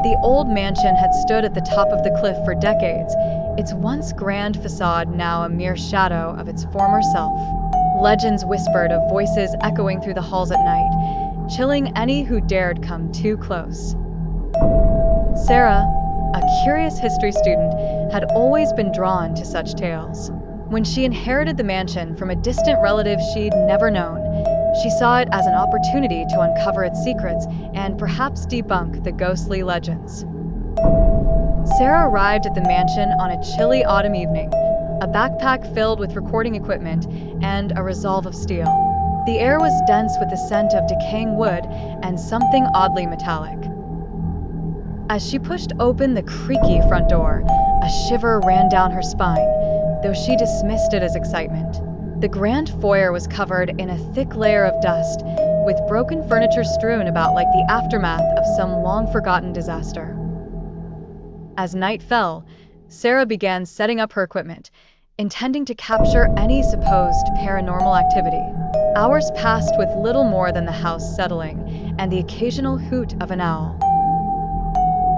The old mansion had stood at the top of the cliff for decades, its once grand facade now a mere shadow of its former self. Legends whispered of voices echoing through the halls at night, chilling any who dared come too close. Sarah, a curious history student, had always been drawn to such tales. When she inherited the mansion from a distant relative she'd never known, she saw it as an opportunity to uncover its secrets and perhaps debunk the ghostly legends. Sarah arrived at the mansion on a chilly autumn evening, a backpack filled with recording equipment and a resolve of steel. The air was dense with the scent of decaying wood and something oddly metallic. As she pushed open the creaky front door, a shiver ran down her spine, though she dismissed it as excitement. The grand foyer was covered in a thick layer of dust, with broken furniture strewn about like the aftermath of some long-forgotten disaster. As night fell, Sarah began setting up her equipment, intending to capture any supposed paranormal activity. Hours passed with little more than the house settling and the occasional hoot of an owl.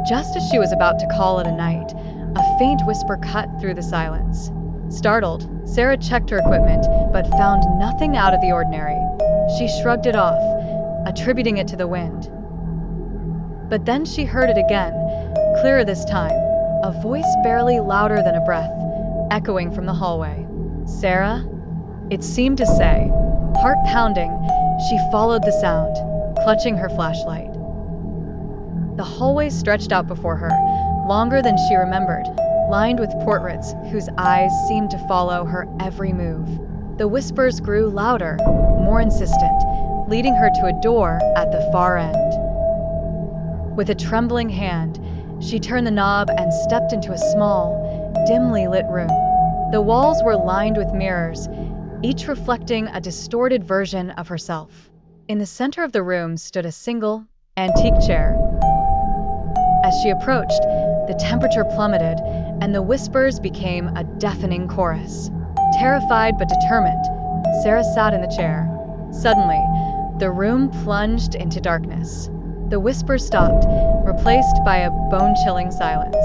Just as she was about to call it a night, a faint whisper cut through the silence. Startled, Sarah checked her equipment, but found nothing out of the ordinary. She shrugged it off, attributing it to the wind. But then she heard it again, clearer this time, a voice barely louder than a breath, echoing from the hallway. "Sarah?" It seemed to say. Heart pounding, she followed the sound, clutching her flashlight. The hallway stretched out before her, longer than she remembered, lined with portraits whose eyes seemed to follow her every move. The whispers grew louder, more insistent, leading her to a door at the far end. With a trembling hand, she turned the knob and stepped into a small, dimly lit room. The walls were lined with mirrors, each reflecting a distorted version of herself. In the center of the room stood a single, antique chair. As she approached, the temperature plummeted, and the whispers became a deafening chorus. Terrified but determined, Sarah sat in the chair. Suddenly, the room plunged into darkness. The whispers stopped, replaced by a bone-chilling silence.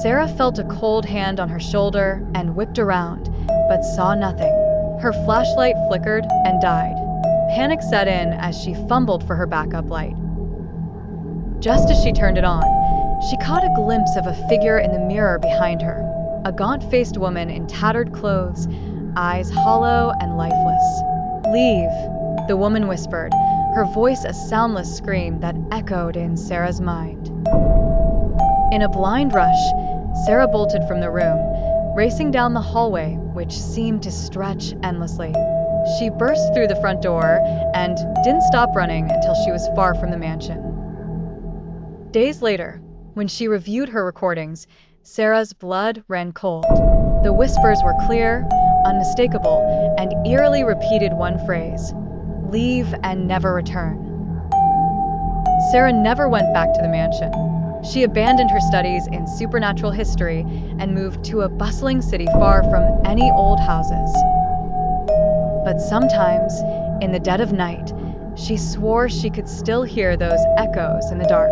Sarah felt a cold hand on her shoulder and whipped around, but saw nothing. Her flashlight flickered and died. Panic set in as she fumbled for her backup light. Just as she turned it on, she caught a glimpse of a figure in the mirror behind her, a gaunt-faced woman in tattered clothes, eyes hollow and lifeless. "Leave," the woman whispered, her voice a soundless scream that echoed in Sarah's mind. In a blind rush, Sarah bolted from the room, racing down the hallway, which seemed to stretch endlessly. She burst through the front door and didn't stop running until she was far from the mansion. Days later, when she reviewed her recordings, Sarah's blood ran cold. The whispers were clear, unmistakable, and eerily repeated one phrase: "Leave and never return." Sarah never went back to the mansion. She abandoned her studies in supernatural history and moved to a bustling city far from any old houses. But sometimes, in the dead of night, she swore she could still hear those echoes in the dark.